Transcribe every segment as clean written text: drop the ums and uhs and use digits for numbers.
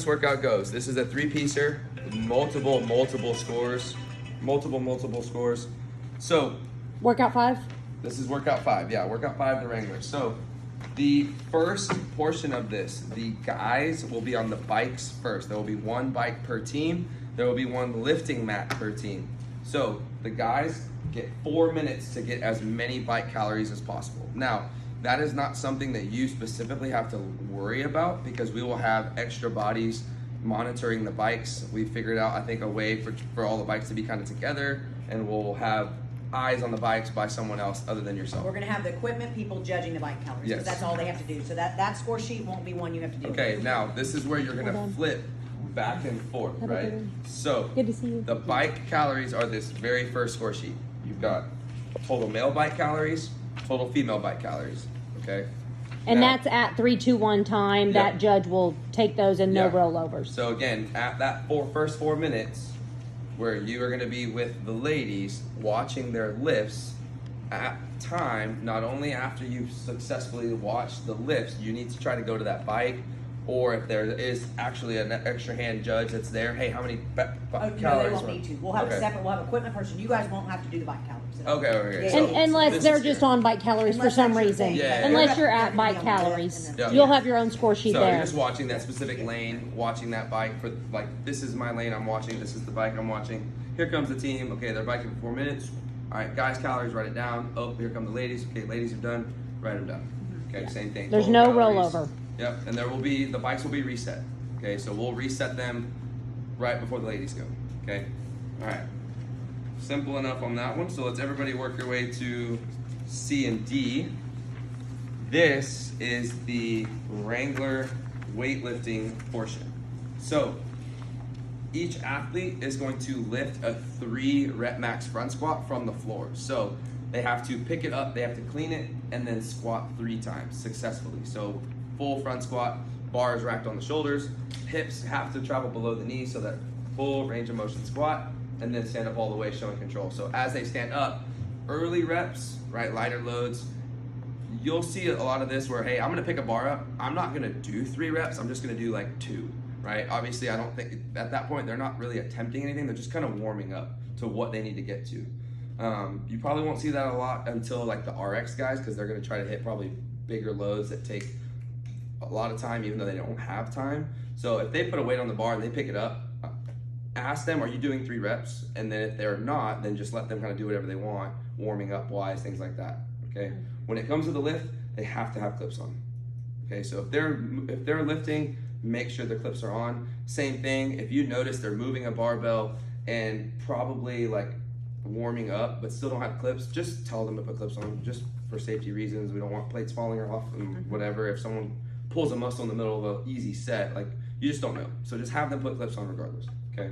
This workout goes. This is a 3-piecer, multiple scores, multiple scores. So workout 5. This is workout 5. Yeah, workout 5, the Wrangler. So the first portion of this, the guys will be on the bikes first. There will be 1 bike per team. There will be 1 lifting mat per team. So the guys get 4 minutes to get as many bike calories as possible. Now, that is not something that you specifically have to worry about because we will have extra bodies monitoring the bikes. We figured out, I think, a way for all the bikes to be kind of together, and we'll have eyes on the bikes by someone else other than yourself. We're going to have the equipment people judging the bike calories because that's all they have to do. So that score sheet won't be one you have to do. Okay, now this is where you're going to flip back and forth, right? So Good to see you. the bike calories are this very first score sheet. You've got total male bike calories, total female bike calories, okay? And Now- that's at 3, 2, 1 time. Yep. That judge will take those and no Yeah. rollovers. So again, at that first 4 minutes, where you are going to be with the ladies watching their lifts at time, not only after you've successfully watched the lifts, you need to try to go to that bike, or if there is actually an extra hand judge that's there, hey, how many calories? No, they won't need to. We'll have Okay. a separate, we'll have equipment person. You guys won't have to do the bike calories. at all. Okay. Yeah, So And, unless this they're is just good. on bike calories Unless for some that's your reason. thing. Yeah. Unless you're at Everything bike on the lift calories. and then- You'll have your own score sheet So there. you're just watching that specific lane, watching that bike for like, this is my lane I'm watching, this is the bike I'm watching. Here comes the team, okay, they're biking for 4 minutes. All right, guys, calories, write it down. Oh, here come the ladies. Okay, ladies are done, write them down. Okay, same thing. There's Total no calories. rollover. Yep, and the bikes will be reset. Okay, so we'll reset them right before the ladies go. Okay, all right. Simple enough on that one. So let's everybody work your way to C and D. This is the Wrangler weightlifting portion. So each athlete is going to lift a 3 rep max front squat from the floor. So they have to pick it up, they have to clean it, and then squat 3 times successfully. So full front squat, bars racked on the shoulders, hips have to travel below the knees, so that full range of motion squat, and then stand up all the way showing control. So as they stand up, early reps, right, lighter loads, you'll see a lot of this where, hey, I'm gonna pick a bar up, I'm not gonna do 3 reps, I'm just gonna do like 2, right? Obviously, I don't think, at that point, they're not really attempting anything, they're just kind of warming up to what they need to get to. You probably won't see that a lot until like the RX guys, because they're gonna try to hit probably bigger loads that take a lot of time, even though they don't have time. So if they put a weight on the bar and they pick it up, ask them, are you doing 3 reps? And then if they're not, then just let them kind of do whatever they want, warming up wise, things like that, okay? When it comes to the lift, they have to have clips on, okay? So if they're lifting, make sure the clips are on. Same thing, if you notice they're moving a barbell and probably like warming up, but still don't have clips, just tell them to put clips on, just for safety reasons. We don't want plates falling off and whatever. If someone pulls a muscle in the middle of an easy set, like, you just don't know. So just have them put clips on regardless, okay?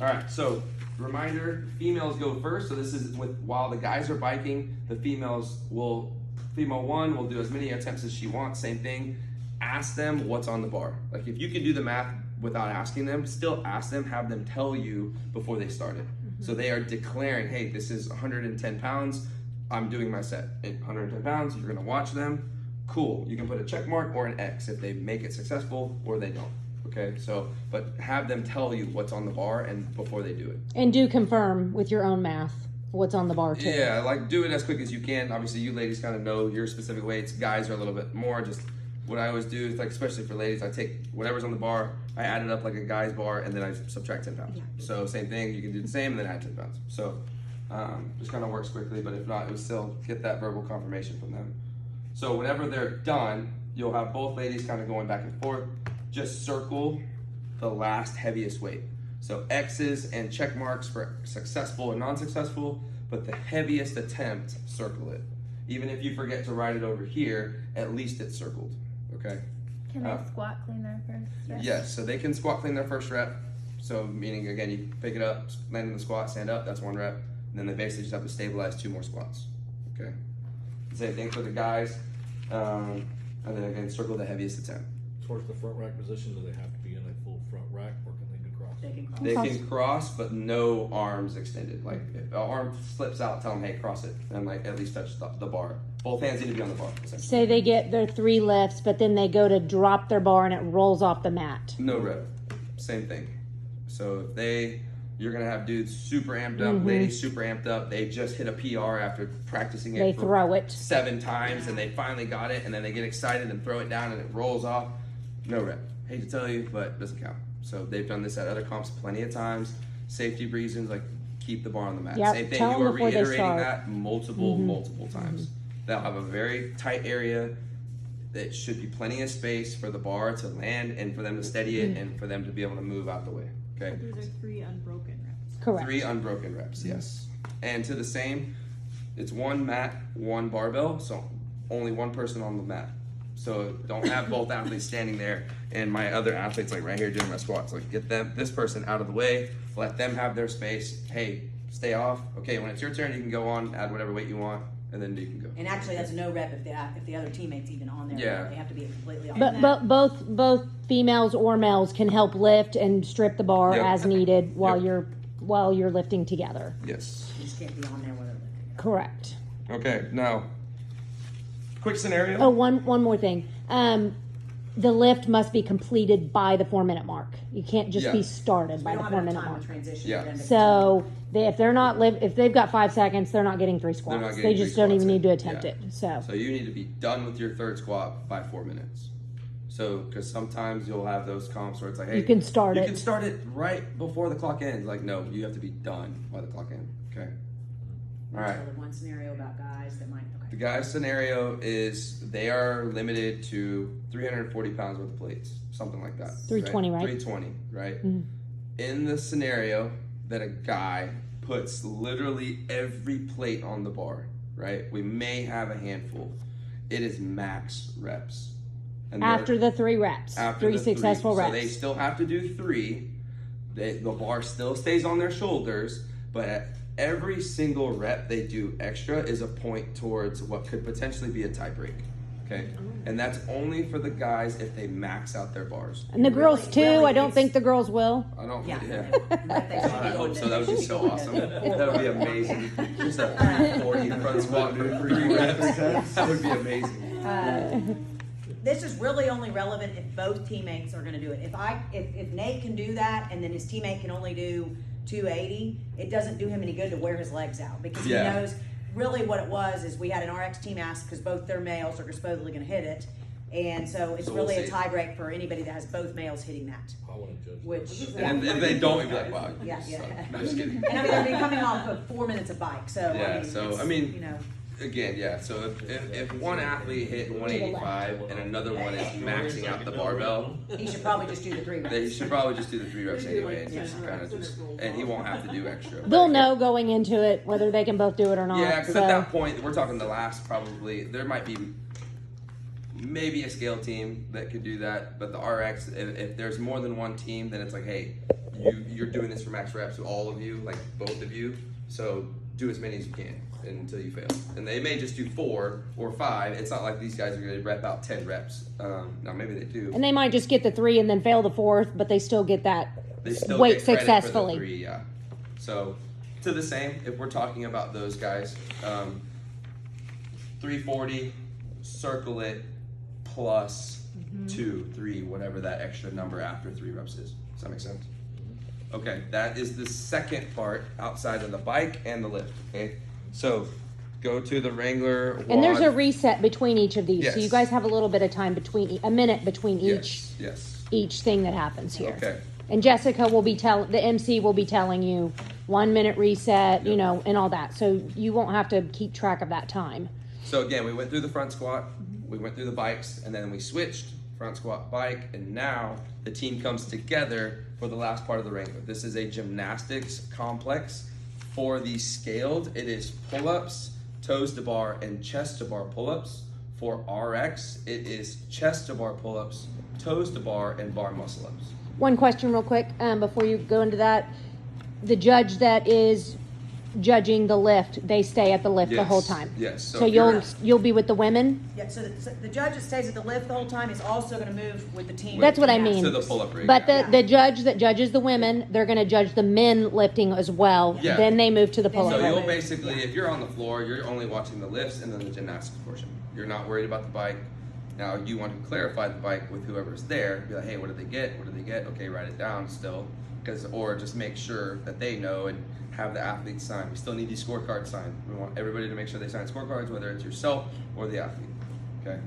All right, so reminder, females go first. So this is while the guys are biking, the female 1 will do as many attempts as she wants, same thing. Ask them what's on the bar. Like if you can do the math without asking them, still ask them, have them tell you before they started. So they are declaring, hey, this is 110 pounds, I'm doing my set at 110 pounds, you're gonna watch them, cool. You can put a check mark or an X if they make it successful or they don't, okay? So, but have them tell you what's on the bar and before they do it. And do confirm with your own math what's on the bar too. Yeah, like do it as quick as you can. Obviously you ladies kind of know your specific weights. Guys are a little bit more, just what I always do is like, especially for ladies, I take whatever's on the bar, I add it up like a guy's bar, and then I subtract 10 pounds. Yeah. So same thing, you can do the same and then add 10 pounds. So just kind of works quickly, but if not, it would still get that verbal confirmation from them. So whenever they're done, you'll have both ladies kind of going back and forth. Just circle the last heaviest weight. So X's and check marks for successful and non-successful, but the heaviest attempt, circle it. Even if you forget to write it over here, at least it's circled, okay? Can they squat clean their first rep? Yes, so they can squat clean their first rep. So meaning, again, you pick it up, land in the squat, stand up, that's 1 rep. And then they basically just have to stabilize 2 more squats, okay? Same thing for the guys. And then again, circle the heaviest attempt. Towards the front rack position, do they have to be in a full front rack or can they do cross? They can cross. They can cross, but no arms extended. Like if an arm slips out, tell them, hey, cross it, and like at least touch the bar. Both hands need to be on the bar. essentially. Say they get their 3 lifts, but then they go to drop their bar and it rolls off the mat. No rep. Same thing. So if you're gonna have dudes super amped up, ladies super amped up. They just hit a PR after practicing it. They for throw it 7 times, and they finally got it, and then they get excited and throw it down, and it rolls off. No rep. Hate to tell you, but it doesn't count. So they've done this at other comps plenty of times. Safety reasons, like keep the bar on the mat. Yep, Same thing. tell You them are before they reiterating start. that multiple times. They'll have a very tight area. That should be plenty of space for the bar to land and for them to steady it and for them to be able to move out the way. Okay. Those are 3 unbroken reps. Correct. 3 unbroken reps, yes. And to the same, it's 1 mat, 1 barbell, so only 1 person on the mat. So don't have both athletes standing there and my other athletes like right here doing my squats. Like get this person out of the way, let them have their space. Hey, stay off. Okay, when it's your turn, you can go on, add whatever weight you want, and then you can go. And actually, that's a no rep if the other teammate's even on there. Yeah. They have to be completely off. But both females or males can help lift and strip the bar Yep. as needed while Yep. you're lifting together. Yes. You just can't be on there while they're lifting. Correct. Okay, now, quick scenario. Oh, one more thing. The lift must be completed by the 4-minute mark. You can't just be Yeah. started by We the don't have 4-minute enough time mark. to transition. Yeah. for them to So if they've got 5 seconds, they're not getting 3 squats. not They getting just 3 don't even squats need to in. attempt Yeah. it. So So you need to be done with your 3rd squat by 4 minutes. So, because sometimes you'll have those comps where it's like, hey, you can start you it. can start it right before the clock ends. Like, no, you have to be done by the clock ends. Okay. All right. So the one scenario about guys that might. The Okay. guy's scenario is they are limited to 340 pounds worth of plates, something like that. 320, right? 320, right? Mhm. In the scenario that a guy puts literally every plate on the bar, right? We may have a handful. It is max reps. And After the 3 reps, after 3 the successful so reps. they still have to do 3. The bar still stays on their shoulders, but at every single rep they do extra is a point towards what could potentially be a tie break. Okay, and that's only for the guys if they max out their bars. And the girls too. really, I don't it's- think the girls will. I don't. Yeah. Yeah. I I hope so. That would be so awesome. That would be amazing. Just a 340 front squat move for 3 reps. That would be amazing. This is really only relevant if both teammates are going to do it. If Nate can do that and then his teammate can only do 280, it doesn't do him any good to wear his legs out because he Yeah. knows really what it was is we had an RX team ask because both their males are supposedly going to hit it, and so it's So we'll really a see. tie break for anybody that has both males hitting that. I wanna judge. Which And if they don't, we'd be like, wow. Yeah, So, yeah. I'm just kidding. And I mean, they're be coming off of 4 minutes of bike, so Yeah, it's, I mean, you know. Again, yeah. So if one athlete hit 185 and another one is maxing out the barbell, He should probably just do the 3 reps. then he should probably just do the 3 reps anyway, and just kind of and he won't have to do extra. They'll know going into it whether they can both do it or not. Yeah, because so. at that point, we're talking the last probably. There might be maybe a scale team that could do that, but the RX, if there's more than one team, then it's like, hey, you're doing this for max reps, all of you, like both of you. So do as many as you can until you fail. And they may just do 4 or 5. It's not like these guys are going to rep out 10 reps. Now maybe they do. And they might just get the 3 and then fail the 4th, but they still get that They still weight get credit successfully. For the 3, yeah. So to the same, if we're talking about those guys, 340, circle it, plus 2, 3, whatever that extra number after 3 reps is. Does that make sense? Okay, that is the second part outside of the bike and the lift. Okay, so go to the Wrangler wad. And there's a reset between each of these, so you Yes. guys have a little bit of time between a minute between Yes. each thing that happens here. Okay. And Jessica will be the MC will be telling you 1 minute reset, you know, and all that. So you won't have to keep track of that time. So again, we went through the front squat, we went through the bikes, and then we switched front squat, bike, and now the team comes together for the last part of the Wrangler. This is a gymnastics complex. For the scaled, it is pull-ups, toes to bar, and chest to bar pull-ups. For RX, it is chest to bar pull-ups, toes to bar, and bar muscle-ups. One question real quick before you go into that. The judge that is judging the lift, they stay at the lift the whole Yes, time. yes. So if you're- you'll be with the women? Yeah, so the judge that stays at the lift the whole time is also gonna move with the team. That's what I gymnastics. mean. To the pull-up rig. But yeah. the judge that judges the women, they're gonna judge the men lifting as well. Yeah. Then they move to the Then pull-up So they rig. you'll basically, if you're on the floor, you're only watching the lifts and then the gymnastics portion. You're not worried about the bike. Now you want to clarify the bike with whoever's there. Be like, hey, what did they get? What did they get? Okay, write it down still, or just make sure that they know and have the athletes sign. We still need these scorecards signed. We want everybody to make sure they sign scorecards, whether it's yourself or the athlete. Okay.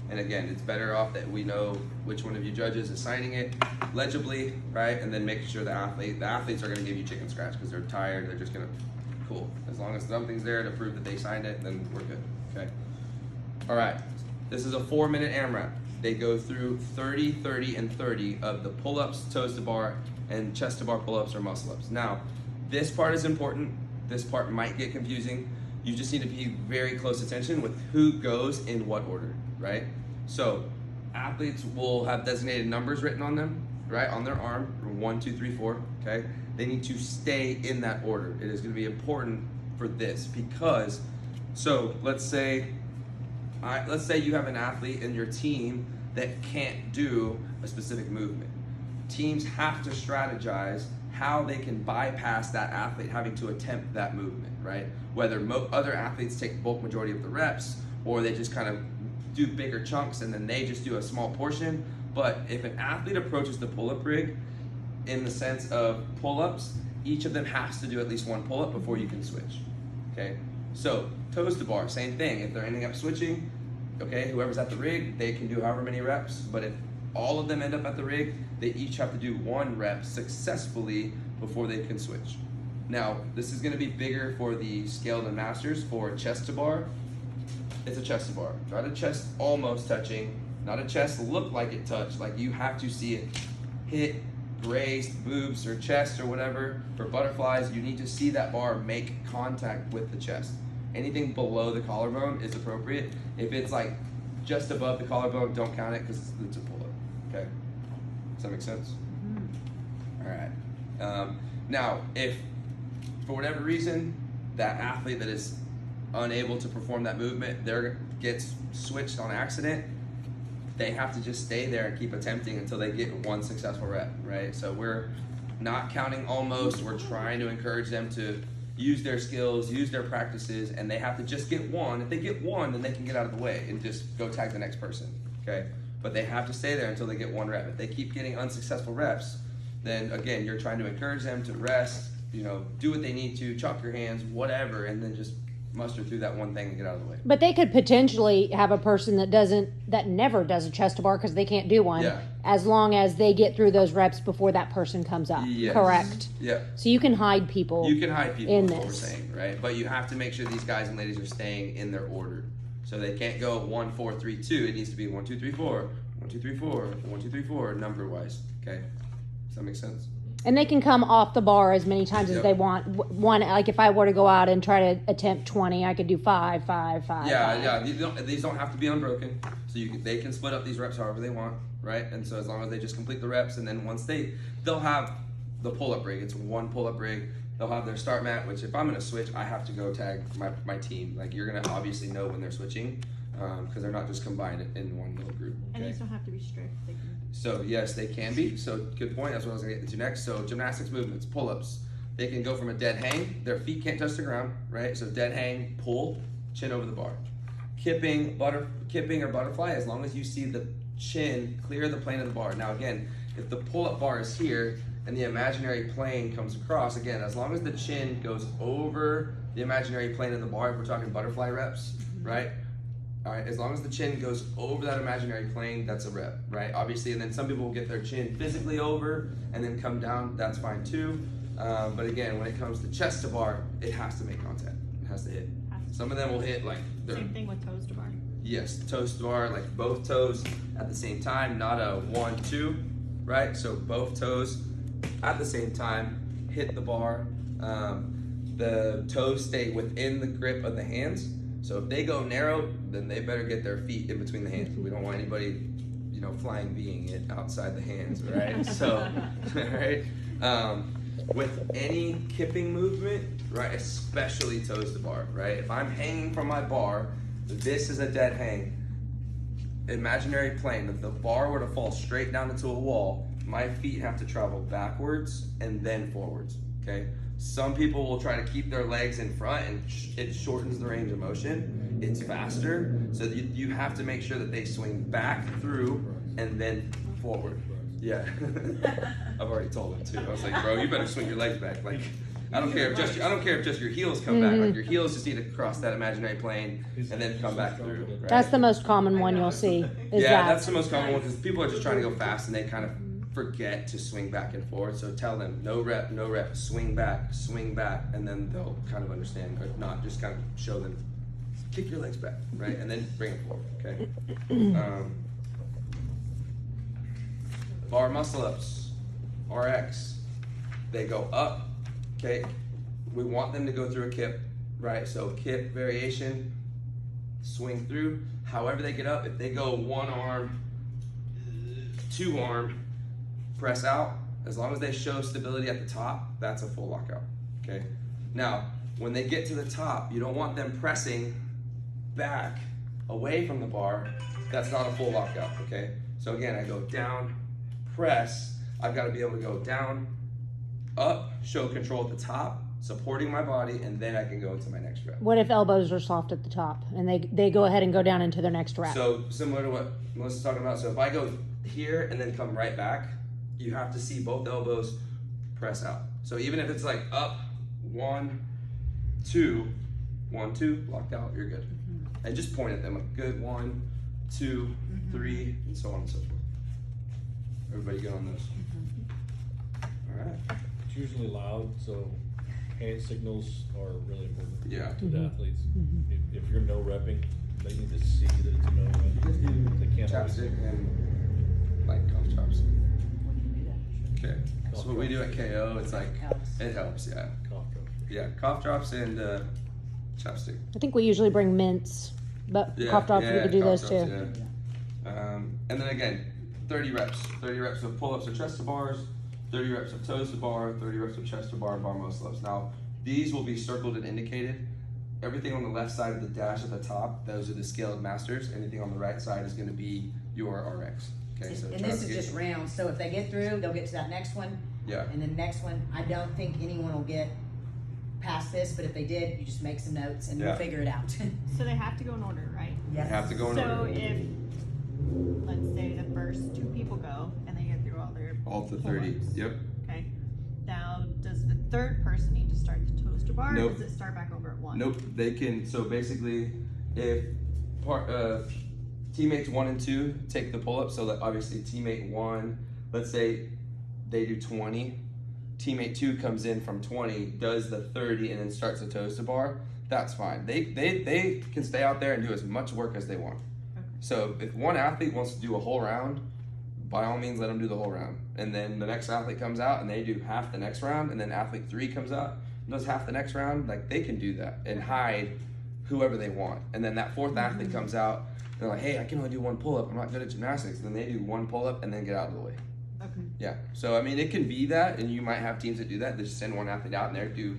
And again, it's better off that we know which one of you judges is signing it legibly, right? And then making sure the athletes are going to give you chicken scratch because they're tired. They're just going to, cool. As long as something's there to prove that they signed it, then we're good. Okay. All right. This is a 4-minute AMRAP. They go through 30, 30, and 30 of the pull-ups, toes to bar, and chest to bar pull-ups or muscle-ups. Now, this part is important. This part might get confusing. You just need to be very close attention with who goes in what order, right? So, athletes will have designated numbers written on them, right, on their arm, 1, 2, 3, 4, okay? They need to stay in that order. It is going to be important for this because, so let's say you have an athlete in your team that can't do a specific movement. Teams have to strategize how they can bypass that athlete having to attempt that movement, right? Whether other athletes take the bulk majority of the reps or they just kind of do bigger chunks and then they just do a small portion. But if an athlete approaches the pull-up rig in the sense of pull-ups, each of them has to do at least one pull-up before you can switch, okay? So toes to bar, same thing. If they're ending up switching, okay, whoever's at the rig, they can do however many reps, but if all of them end up at the rig, they each have to do 1 rep successfully before they can switch. Now, this is gonna be bigger for the scaled and masters. For chest to bar, it's a chest to bar. Try to chest almost touching, not a chest look like it touched, like you have to see it hit, graze, boobs or chest or whatever. For butterflies, you need to see that bar make contact with the chest. Anything below the collarbone is appropriate. If it's like just above the collarbone, don't count it because it's a pull-up, okay? Does that make sense? All right. Now, if for whatever reason, that athlete that is unable to perform that movement, gets switched on accident, they have to just stay there and keep attempting until they get 1 successful rep, right? So we're not counting almost, we're trying to encourage them to use their skills, use their practices, and they have to just get 1. If they get 1, then they can get out of the way and just go tag the next person, okay? But they have to stay there until they get 1 rep. If they keep getting unsuccessful reps, then again, you're trying to encourage them to rest, do what they need to, chalk your hands, whatever, and then just muster through that one thing and get out of the way. But they could potentially have a person that never does a chest to bar because they can't do one, Yeah. as long as they get through those reps before that person comes up. Yes. Correct. Yeah. So you can hide people. You can hide people, in is what we're this. saying, right? But you have to make sure these guys and ladies are staying in their order. So they can't go 1, 4, 3, 2. It needs to be 1, 2, 3, 4, 1, 2, 3, 4, 1, 2, 3, 4, number wise. Okay? Does that make sense? And they can come off the bar as many times as Yep. they want. One, like if I were to go out and try to attempt 20, I could do 5, 5, 5. Yeah, yeah. These don't have to be unbroken. So they can split up these reps however they want, right? And so as long as they just complete the reps, and then once they'll have the pull-up rig. It's 1 pull-up rig. They'll have their start mat, which if I'm gonna switch, I have to go tag my team. Like you're gonna obviously know when they're switching, because they're not just combined in one little group. And Okay? these don't have to be strict. They can. So yes, they can be. So good point. That's what I was gonna get into next. So gymnastics movements, pull-ups. They can go from a dead hang. Their feet can't touch the ground, right? So dead hang, pull, chin over the bar. Kipping or butterfly, as long as you see the chin clear the plane of the bar. Now again, if the pull-up bar is here and the imaginary plane comes across, again, as long as the chin goes over the imaginary plane of the bar, if we're talking butterfly reps, right? All right, as long as the chin goes over that imaginary plane, that's a rep, right? Obviously, and then some people will get their chin physically over and then come down, that's fine too. But again, when it comes to chest to bar, it has to make contact. It has to hit. Some of them will hit like their, Same thing with toes to bar. yes, toes to bar, like both toes at the same time, not a 1, 2, right? So both toes at the same time, hit the bar. The toes stay within the grip of the hands. So if they go narrow, then they better get their feet in between the hands. We don't want anybody, flying Ving it outside the hands, right? So, right? with any kipping movement, right, especially toes to bar, right? If I'm hanging from my bar, this is a dead hang. Imaginary plane, if the bar were to fall straight down into a wall, my feet have to travel backwards and then forwards, okay? Some people will try to keep their legs in front and it shortens the range of motion. It's faster, so you have to make sure that they swing back through and then forward. Yeah, I've already told him too. I was like, bro, you better swing your legs back. Like, I don't care if just your heels come back. Like your heels just need to cross that imaginary plane and then come back through. Right? That's the most common one you'll see. Is Yeah, that. that's the most common one because people are just trying to go fast and they kind of forget to swing back and forth. So tell them no rep, swing back, and then they'll kind of understand. Or not, just kind of show them, kick your legs back, right, and then bring it forward. Okay. Bar muscle ups, RX, they go up. Okay, we want them to go through a kip, right? So kip variation, swing through. However they get up, if they go one arm, two arm, press out, as long as they show stability at the top, that's a full lockout, okay? Now, when they get to the top, you don't want them pressing back away from the bar. That's not a full lockout, okay? So again, I go down, press, I've gotta be able to go down, up, show control at the top, supporting my body, and then I can go into my next rep. What if elbows are soft at the top and they go ahead and go down into their next rep? So similar to what Melissa's talking about, so if I go here and then come right back, you have to see both elbows press out. So even if it's like up, 1, 2, 1, 2, locked out, you're good. And just point at them, like good, 1, 2, 3, and so on and so forth. Everybody good on those? All right. It's usually loud, so hand signals are really important Yeah. to the athletes. If you're no repping, they need to see that it's a no rep. They can't always Chapstick and like cough drops. Okay. So what we do at KO, it's like, it helps, yeah. cough drops. Yeah, cough drops and chapstick. I think we usually bring mints, but Yeah, cough drops, we could do cough those drops, too. yeah. And then again, 30 reps. 30 reps of pull-ups or chest to bars, 30 reps of toes to bar, 30 reps of chest to bar, bar muscle ups. Now, these will be circled and indicated. Everything on the left side of the dash at the top, those are the scaled masters. Anything on the right side is gonna be your RX. Okay, so And try this to is get- just rounds, so if they get through, they'll get to that next one. Yeah. And then next one, I don't think anyone will get past this, but if they did, you just make some notes and Yeah. we'll figure it out. So they have to go in order, right? Yes. Have to go in So order. if, let's say the first 2 people go and they get through all their All to 30. pull-ups, Yep. okay? Now, does the third person need to start the toes to bar, or Nope. does it start back over at 1? Nope. They can. So basically, if teammates 1 and 2 take the pull up, so that obviously teammate 1, let's say they do 20, teammate 2 comes in from 20, does the 30, and then starts the toes to bar. That's fine. They can stay out there and do as much work as they want. Okay. So if one athlete wants to do a whole round, by all means let them do the whole round. And then the next athlete comes out and they do half the next round, and then athlete 3 comes out and does half the next round. Like, they can do that and hide whoever they want. And then that 4th athlete comes out, they're like, hey, I can only do 1 pull-up, I'm not good at gymnastics. And then they do 1 pull-up and then get out of the way. Okay. Yeah, so I mean, it can be that, and you might have teams that do that. They just send one athlete out and they do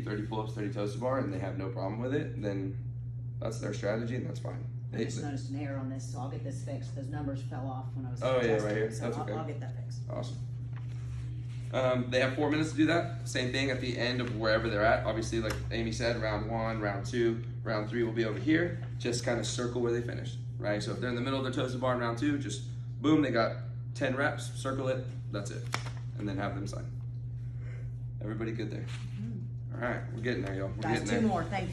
30 pull-ups, 30 toes to bar, and they have no problem with it. Then that's their strategy, and that's fine. I just noticed an error on this, so I'll get this fixed. Those numbers fell off when I was. Oh, yeah, adjusting, right here. So That's okay. I'll get that fixed. Awesome. They have 4 minutes to do that. Same thing at the end of wherever they're at. Obviously, like Amy said, round 1, round 2, round 3 will be over here. Just kind of circle where they finished, right? So if they're in the middle of their toes to bar in round 2, just boom, they got 10 reps, circle it, that's it. And then have them sign. Everybody good there? All right, we're getting there, y'all. We're Guys, getting 2 there. more, thank you.